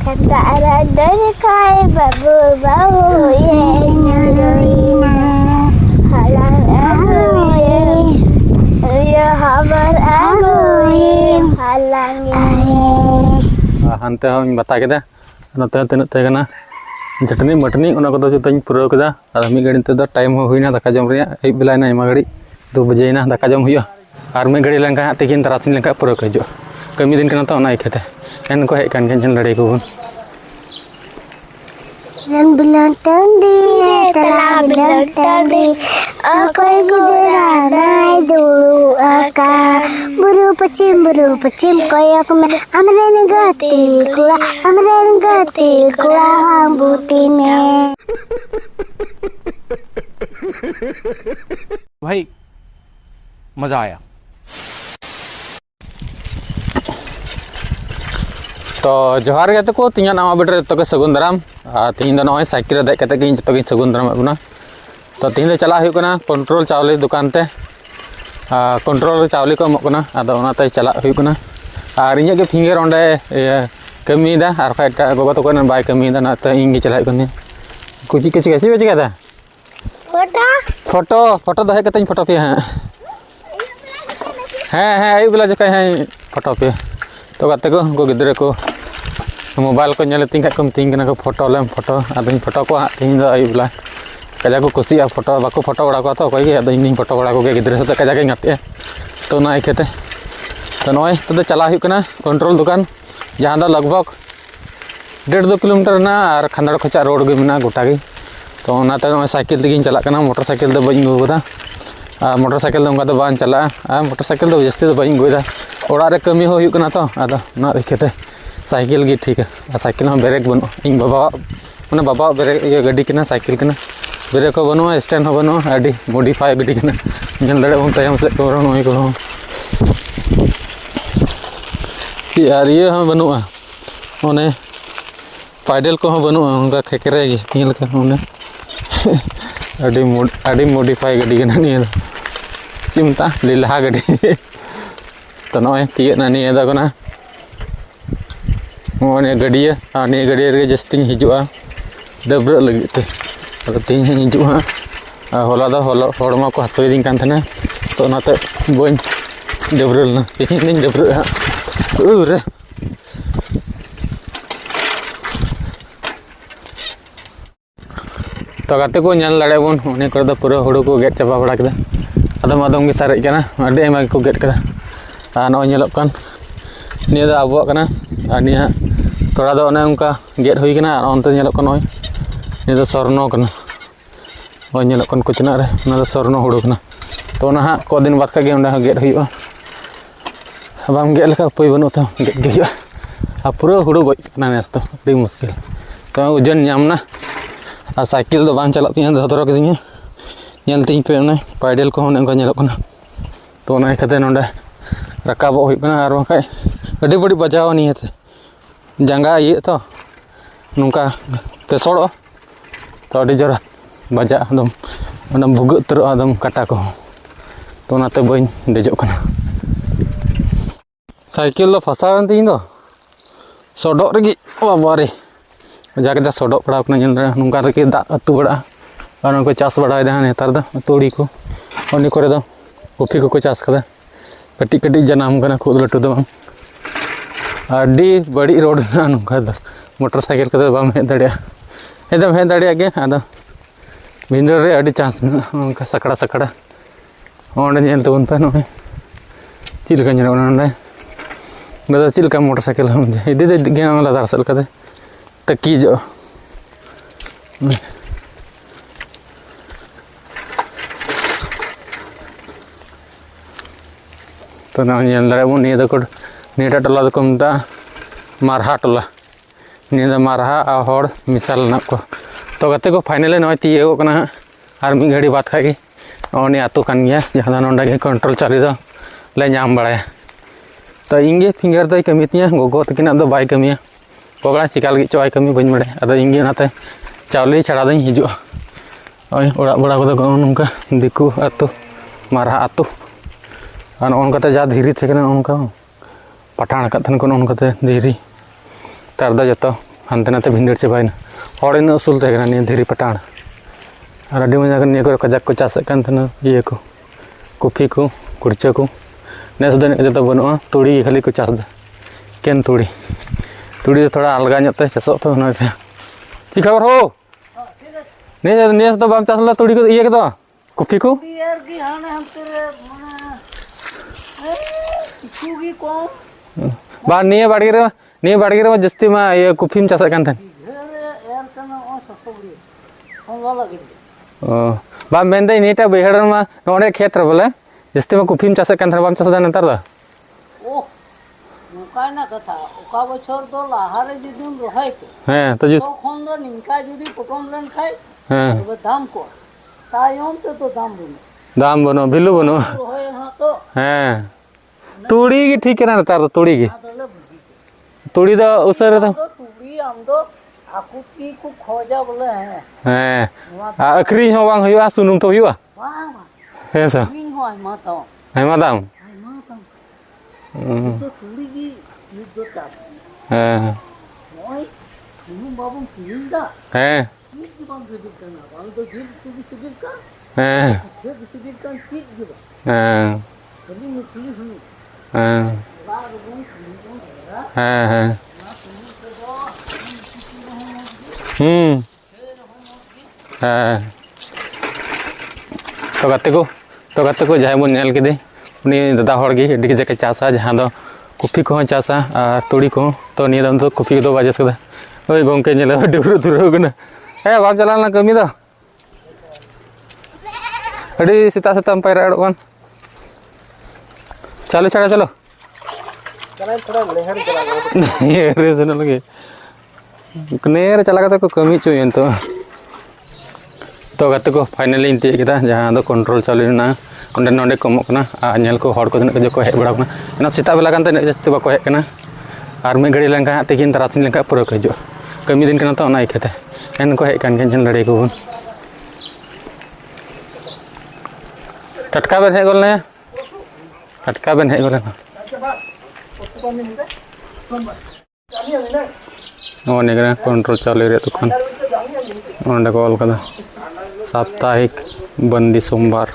kata ada kai babu ye nyarina halang aku ya habar aku halang hantu yang bata kita nanti tenut tegana चटनी मटनी जो पूरा कदा मी गाड़ी तो time होना दाका जम बेलाना एमा गाड़ी 2 बजेना दाका जम हुआ और मी गाड़ी लेंका तीन तरासी लेंका पूरा हजू कमी दिन तो इकाते एन को हेकान झेल दाड़े को buru pacim koyak me amren gati kula hambutine भाई मजा आया। तो जोहार गे को तीन नामा बेटे तो के सगुन दाराम तीन नॉय साइकिल दे कते के जो सगुन दाराम बना तो तीन चला कंट्रोल चावले दुकान ते कंट्रोल चावले को एमोकना आदो चला और इन फिंगर ओंडे कमीदा और फाइट गोगो तो बाय कमीदा नाते इन चला कुची कुची कैसे बचेगा फोटो फोटो दे कते फोटो पे हाँ आयु बेला जो फोटो पे तो गाते को गिद्रे को मोबाइल को तीन खाम तीन को फोटो लेम फोटो अब फोटो को हाँ तीन आयु बेला कजा को कुछ फोटो बाको फोटो बड़ा को तो अकोई अब इन फोटो बड़ा को गिद्रे साथ कजा के गाते तो ना इकाते तो नॉय तो चला कंट्रोल दुकान जहाँ दो लगभग 1.5-2 किलोमीटर ना और खांदाड़ खचा रोड गे मेना गोटा गे तो साइकिल तेगी चलना मोटरसाइकिल तो बी अगुदा मोटरसाइकिल तो बान चला मोटरसाइकिल तो जास्ती तो बी अगुदा ओड़ा कमी होना तो आदो ना इकाते साइकिल गे ठीक है साइकिल ब्रेक बनू इन बाबा मैं बाबा ब्रेक गाड़ी के साइकिल के ब्रेक बनू स्टैंड बनू अभी मॉडिफाई गाड़ी के दाड़े तयम से को नई को और ये बनू ओने पैडल को बनू उनका खेकरे उन्हें अभी मॉडिफाई गाड़ी के नहीं चिमता लीला गाड़ी तो नॉय तीना नहीं दना गाड़िया नहीं गाड़ी जास्ती हजूँ डब्र लगे तीन हजू हाँ हला हड़मा को हासोदी तो बी डब्र लेना तीन डब्र रे तो गाते को दाड़े बन उन्हें को पूरा हुड़ू को गेट चाबा बड़ा के आदम आदम के सारेजना अभी आयमा को गेट कर नोकान निया आबुआ निया थोड़ा दो उनका गेट होना अंत नई निया स्वर्णो कुचना स्वर्णो हुड़ू तो हाँ को दिन बाद के गेट हो बाम गेट लेका उपाय बनू तो गेट गे पूरा हुड़ू गजना नेस तो अभी मुश्किल तो ओजन नामना और साइकिल तो बांग चला तीन दो तरह के तीन पे पैडल को तो इकाते ना रकाब और अभी बड़ी बजाव नहीं जांगा ये तो नौका केसड़ तो अभी जोर बजा एकदम भुग उतर एकदम काटा को तो बी देजोना साइकिल तो फसावन तीन सड़क रही बाबारे जाके सड़क पड़ा नौका दा अतु बड़ा और उनको चाष बड़ा नेतार तुड़ी को उन्हीं को कॉफी को चाष कर कटी कटी जनाम खूब लटू तो अभी बड़ी रोड नौका मोटरसाइकिल का बाम हेज दाड़ा एकदम हेज दाड़ा गे आदो भिंदर रे अभी चांस उनका सकड़ा सकड़ा ओंडे तबन पे नॉय चलका चलका मोटरसाइकिल इदी लादार से तकीज तो दाबन निटा टोला को मता मारहा टोला निया मारहा और मिसाल को तो गाते को फाइनल नॉय तीगना और मी घड़ी बाद खागे नॉय आतु कान गया जहाँ ना कंट्रोल चाली ले नाम बड़ा तो इंगे फिंगर दो कमी तीन गोगो तकिना बै कमिया पगड़ा चिकाल गे चोय कमी बी बड़ा अब इंगे चावले छाड़ा दी हजू ओड़ा बड़ा को नौका दिकू आतु मारहा आतु और नौकाते जहाँ धीरे थे नौका पठाण को नौकाते धीरे तार जो हानते नाते भिंदड़ चाबायना हर इन उसूल तहना निया धीरी पटाण और अभी मजा निया को कजाक को चासें ये को कॉफी को कुड़चा को नेस जो बनूँ तुड़ी खाली को चास केन तुड़ी तुड़ी थोड़ा अलगा नोते चासो तो ची खबर हो नेस तो बाम चासला तुड़ी को ये को कॉफी को बा निया बाड़गे रे जस्ती मा ये कॉफी चासे बा मेनदे नीटा बैहड़ मा नोडे खेत रे बोले जस्ती में कॉफी चासे बाम चासा नेतार दा ना कथा ओका बछर तो लाहारे जुदुम रहाय के हां तो तखन दो निंका जुदी पटम लन खाय हां तो दाम को तायम तो दाम बनो बिलु बनो रहाय हां तो हां तुड़ी की ठीक है ना नेतार तुड़ी की तुड़ी दा उसरे तो तुड़ी आम दो आकुती को खोजा बोले है हां अखरी हो बांग हुआ सुनुम तो हुआ वाह है सा मिन होय मा तो है मादाम तो तुड़ी की युद्ध ता हां मोय तुम बाबू किंदा हां चीज की बात करना बाल तो जीव की सिबिल का हां फिर सिबिल का चीज की हां कभी मुक्ति हुई हां बार गुण हां हां हां तो गाते को जहाँ बन नेल के उनी दादा हड़ गे अड़ी कजाके चासा जहाँ दो कॉफी को चासा और तुड़ी को तो निया दम तो कॉफी को बाजस कदा ओए गोंके नेला डुरु दुरु गना ए बाप चलाना कमी दो अड़ी सीता सीता पायरा अड़कन चलो छाड़ा चलो चला थोड़ा लेहर चला ये रे सुन लगे नेर चला कता को कमी चोयन तो गाते को फाइनली इन तीज केदा जहाँ दो कंट्रोल चालू ना अंडे नोंडे कमोक ना आ नेल को हड़ को तने जो को हेज बड़ा ना एना सीता बेला कानते जस्ती बाको हेज कना और मे घड़ी लंका तेकिन तरासिन लंका पूरा को हिजो कमी दिन कना तो ना इकते एन को हेज कान के जन लड़े को टटका बेन हेज गोलने टटका बेन हेज गोलने ओने कंट्रोल चालू रे तखन ओंडे को ऑल कदा साप्ताहिक बंदी सोमवार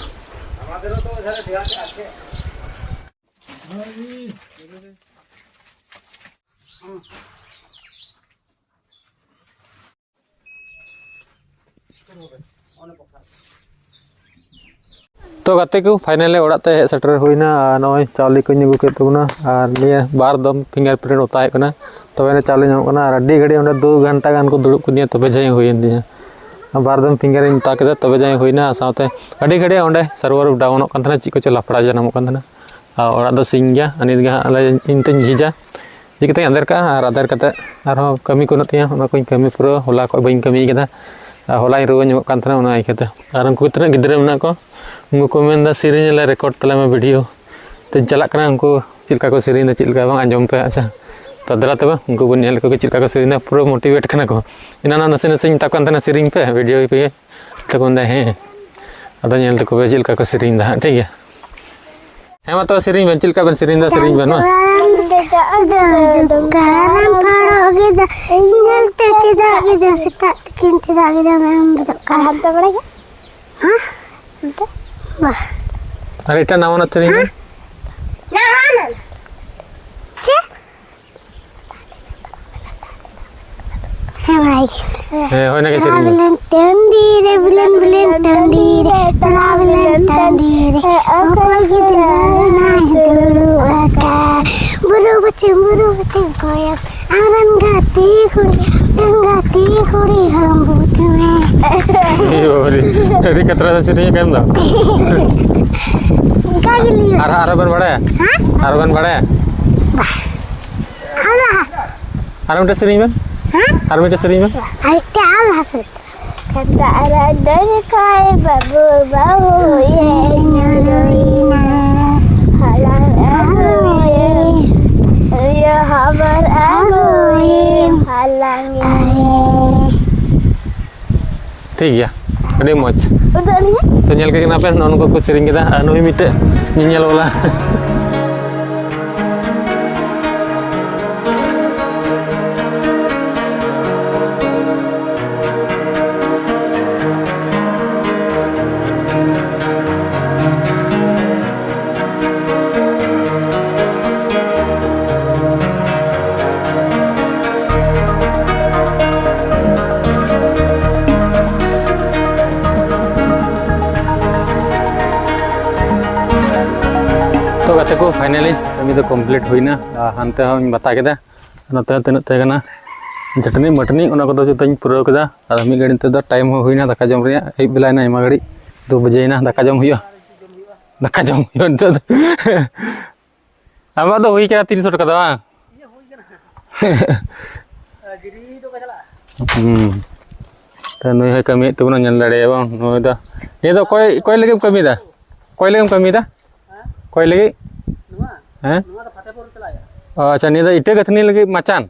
तो गाते को फाइनली ओड़ाते हेज सेटर हुईना नय चावली को अगू के तबना और निया बार दम फिंगरप्रिंट उताय कना तबे चावली नाम कना और अड्डी घड़ी 2 घंटा गान को दुड़ुब को निया तबे जाय हुईन दिया बारदम फिंगर इन उता के तबे जाय हुईना साथे अड्डी घड़ी ओंडे सर्वर डाउन कन तना ची को च लफड़ा जनाम कन तना ओड़ा दो सिंग गया अनित गा अले इंतन झिजा जिकते अंदर का और आदर कते आरो कमी को नतिया ओना को कमी पूरा होला को बइन कमी केदा होला रुवा ᱧᱚᱜ ᱠᱟᱱ ᱛᱟᱦᱮᱱᱟ ᱚᱱᱟ ᱤᱠᱷᱟᱹᱛᱮ ᱟᱨ ᱩᱱᱠᱩ ᱛᱤᱱᱟᱹᱜ ᱜᱤᱫᱽᱨᱟᱹ ᱢᱮᱱᱟᱜ ᱠᱚ उनको को मेनदा सेरेंज ला रिकॉर्ड तला में वीडियो तो चला करना उनको चिलका को सेरेंज चिलका बांग आंजम पे अच्छा तो दरा तब उनको बन नेल को चिलका को सेरेंज पूरा मोटिवेट करना को इना नसे नसे ता कोन तना सेरेंज पे वीडियो पे तो कोन दा है अदा नेल तो को चिलका को सेरेंज दा ठीक है हे मा तो सेरेंज बन चिलका बन सेरेंज दा सेरेंज बन कारम फड़ोगे दा इंगल ते चिदा के दा सिता किन चिदा के दा मैं का हाथ पड़ेगा हां वाह अरे इटा नाम ना सेरेंज ना छे है भाई है होने के सेरेंज बिलन टंडी रे बिलन बिलन टंडी रे तला बिलन टंडी रे ओको गिदरा ना दुरु आका बुरु बच्चे कोया आरन गाती खुड़ी हम भूत में योरी अरे कतरा सेरेंज केम दा कागली आर बन बड़े हां आर बन बड़े आला आर उठे सेरेंज बन हां आर उठे सेरेंज बन आइटा आला से कता डर काय बाबू बाबू ये नरोइना हाला ये हबर आगोई हालांगे ठीक गया अरे मौज तो नेल के नापे उनको को सेरेंज केदा नोई मिटे नियल वाला फाइनली कमी तो कमप्लीट होना हानते बता के नते तीन तहना चटनी मटनी जो पूरा के मिड गाड़ी तो टाइम होना दाका जम अयुब बेलाना आयमा घड़ी 2 बजेना दाका जम दाका जम आमा तो हुई 300 टका बा तो नई कमी तबन दाड़े नई तो कोई लगे कमी कोई लगे कमी कोई लगे हाँ अच्छा नहीं इटा गथनी लगे मचान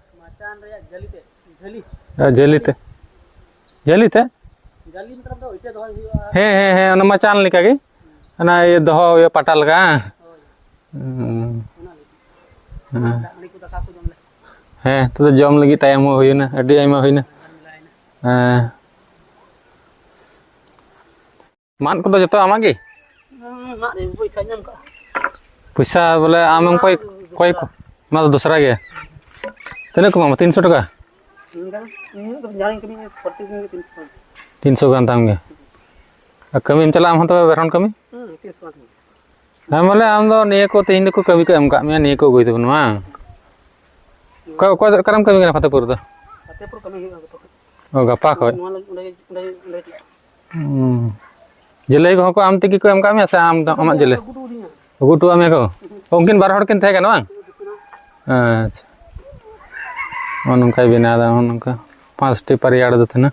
जलीते जलीते हाँ हाँ हाँ मचान लेका गे ये दहो ये पाटा लगा हाँ तो जम लगी टाइम होना अड़ी आयमा होना मान को जो आमागे पैसा बोले आम कोई कोई ना तो दूसरा गया तीन को 300 टका 300 गान ताम गया कमी चला हम तो बेरन कमी हाँ बोले आम दो निये को तीन को कमी को एम का मे निये को गई तो बनवा कोई करम कमी गना फतेहपुर दो ओ गपा को जिले को आम तक को एम का मे से आम आम जिले गुटू आमे को उनकिन बार हड़ किन थे कन बांग अच्छा नौका बना नौका 5टी पारियाड़ दो थे नि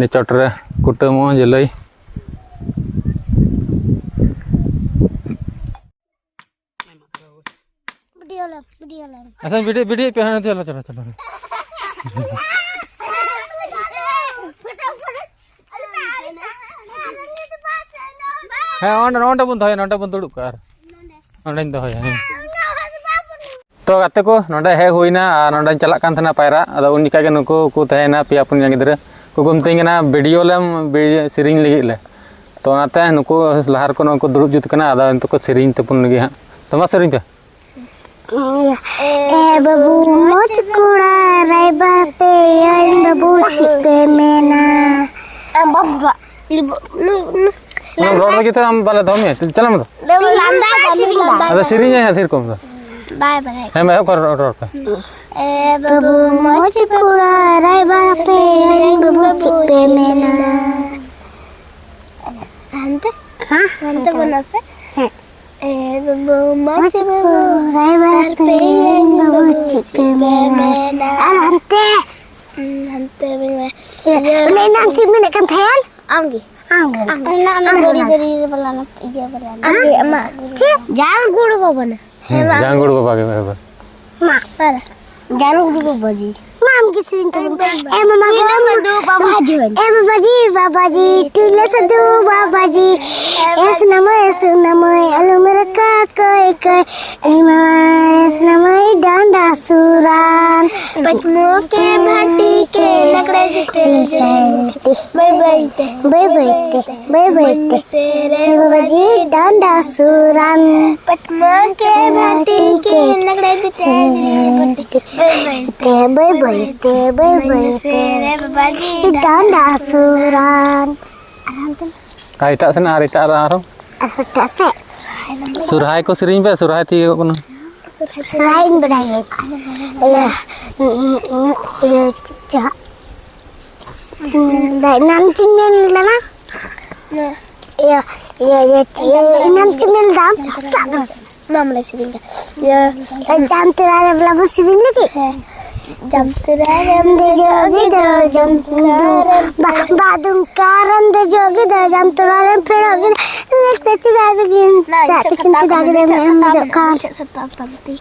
चोटरे कुटुम जिले अच्छा वीडियो वीडियो पे चलो चलो चलो हाँ नोटे बन दो नोटे बन दुड़ब का दो तो गाते को नोडे हे हुईना नोडे चला पायरा अद उन जिका नुकु को तहना पेया पुनिया गिद्रा को मितना वीडियो लेम सेरिंग लगे ले तो नाते नुकु लहार को नुकु दुड़ब जुत कना अद तो को सेरिंग तपुन लगे हाँ तो मा सेरिंग पे ए बाबू मोच कुड़ा राइबर पे बाबू चिपे मेना बाबू रोड लगे तो हम बाले दो में चला मत अरे सेरिंग है फिर कम तो बाय बाय है मैं कर रोड पे ए बाबू मोच कुड़ा राइबर पे बाबू चिपे मेना हंते बना से ए बाबू मोच राइबर पे बाबू चिपे मेना हंते में नहीं नाम चिप में kan thayan anggi dari belana iya belana anggi ama jangan gudu babana jangan gudu baba ke baba ma para jangan gudu baba ji mam ki sering tu mama sadu baba ji baba ji tule sadu baba ji es namai alu mereka kai es namai danda suran patmu ke bhati ke lakre bye baba ji danda suran patmu ke bhati ke lakre bye danda suran इटा से ना इटा आरो से सुरहाय को सेरिंग पे सुरहाय थी को सुरहाय बड़ाई नाम चिमेल लेना नाम चिमेल दाम नाम ले सेरिंग जाम तेरा ब्लाबो सेरिंग लगी जम तेरा दे जोगी दो जम बादुम कारन दे जोगी दो जम तेरा फेरोगी सच्ची दाद गिन ताती किन दाग दे मैं कान सत्ताती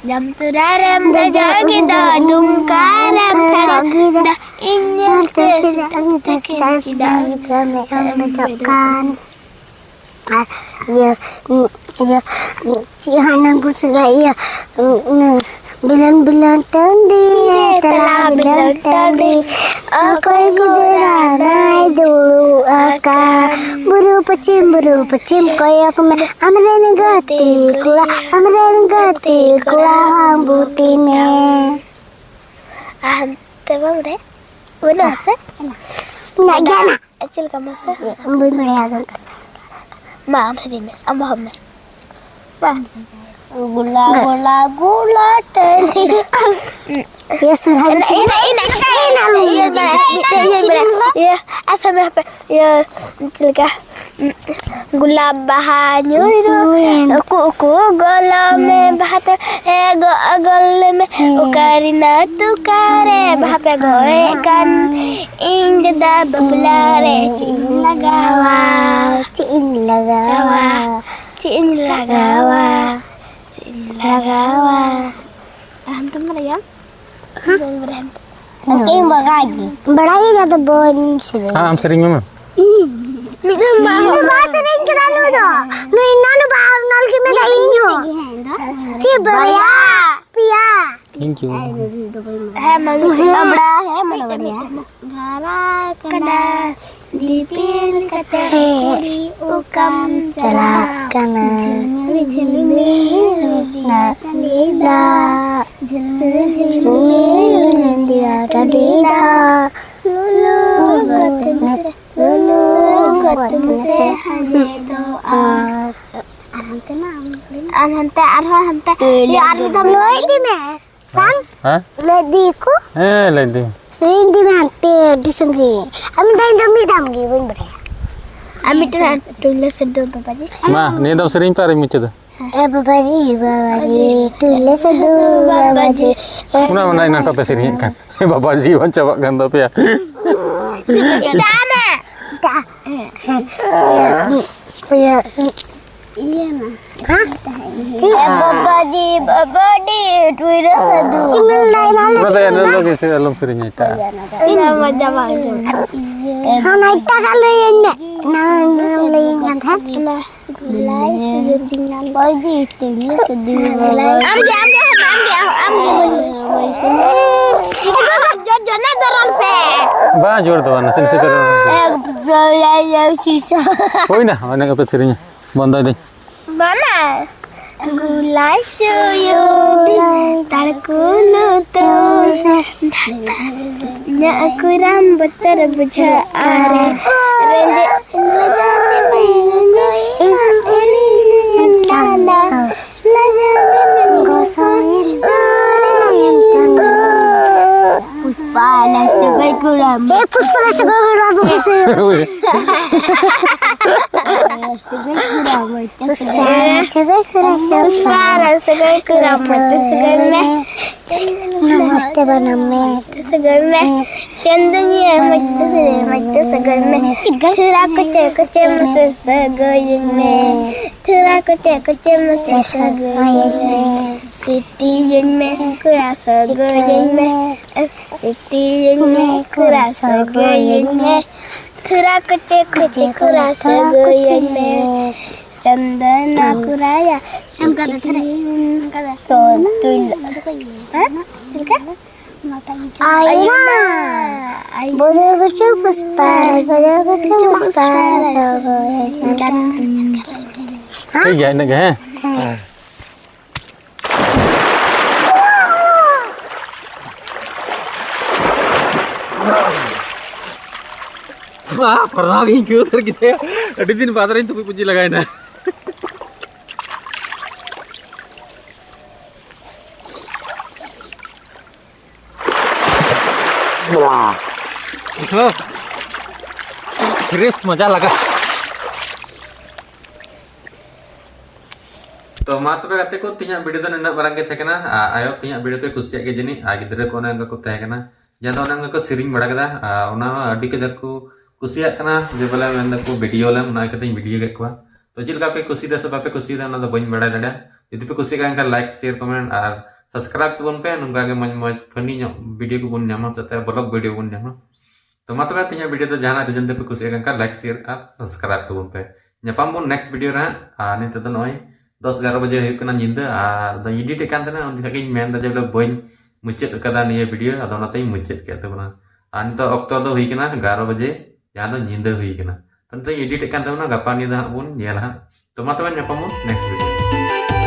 जम तेरा दे जोगी दो दुम कारन फेरोगी दो इन्हें ते किन दाग दे मैं कान ये चिहानन पूछ गया बिलन बिलन टंडी तला बिलन टंडी कोई गुजरा नाई दुड़ू आका बुरु पश्चिम कोयक में हमरे गति कुड़ा हम बूटी में तब रे बोलो से ना जाना चल का मसे हम भी मेरे आदम मां भजी में अब हम Gula gula gula tadi. Ya serah. Ya asal apa? Ya cilaka. गुलाब बहानो को गला में बहत है गल में उकारी ना तुकारे भापे गोए कन इंग दा बबला रे चिन लगावा चिन लगावा चिन लगावा चिन लगावा हम तुम ya Mungkin bagaji kata bon sering. Am sering memang. Minum sering kita lu tuh. Nu inna bahar nal ke meda inyo. Coba ya. Pia. Thank you. है मनुष्य बड़ा है मनोड़िया घरा कना दीपिल कते उकम चला कना झिलमिली ना नीला झिलमिली नंदिया डीदा लुलु गतम से हने दो अनंते अरहंते यार तुम लोग ही में sang ladiku lady sering dinanti di sini kami dah demi damgi pun beraya kami tulis sedo babaji ma ni dam sering pari muncul babaji tulis sedo babaji mana nak apa sering kan babaji wan coba kan tapi ya dana ya iya mah babaji tulis sedo cimil lain masa ya dulu sih dalam seringnya ta ini macam sana kita kalau ini nama lain kan gulai segentingan baji tulis sedo ambil jona daran pe ba jor tuh nasi nasi terus sisa koi na mana apa seringnya banda deh mana gulai suyu tarkulu tuh nya aku rambut terbuja are Puspa nasi gai kuram. Puspa nasi gai kuram puspa. Nasi gai kuram. Puspa nasi gai kuram. Nasi gai me. Namaste baname. Nasi gai me. Chandaniya nasi gai me. Thura kuche nasi gai me. Thura kuche nasi gai me. Siti me kurasa gai me. Siti me kurasa gai me. Thura kuche kurasa gai me. Chandana kuraya sotul Ayah boleh kucu puspa ठीक है ना गए pernah lagi gitu gitu ya. Tadi din padarin tuh puji lagain na. Wah. Chris मजा लगा. तो मात्र कते को तिया वीडियो तो नना बरंगे थे कना आयो तिया वीडियो पे कुसिया के जनी आ गिदरे को ना को तहे कना जदा ओना को सिरिंग बड़ा कदा ओना अडी के दको कुसिया कना जे बोले मेन को वीडियो ले ना कते वीडियो के को तो चिलका पे कुसी दे सब पे कुसी दे ना तो बइन बड़ा दड़ा यदि पे कुसी का लाइक शेयर कमेंट और सब्सक्राइब तो बन पे नुका के मज मज फनी वीडियो को बन जामा सते ब्लॉग वीडियो बन जामा तो मात्र तिया वीडियो तो जाना रीजन पे कुसी का लाइक शेयर और सब्सक्राइब तो बन पे nyapam bon next video ra ni to noi 10-11 बजे हुई निंदा और एडिट कानतना उन खाके मेन दा जब बइन मुचेत कदा निया वीडियो अदो नाते मुचेत के तबना और नितो अक्तो दो हुई कना 11 बजे जहां दो निंदा हुई कना तंते एडिट कान तबना गपा निदा बुन नेला तो मातबा न्यापामो नेक्स्ट वीडियो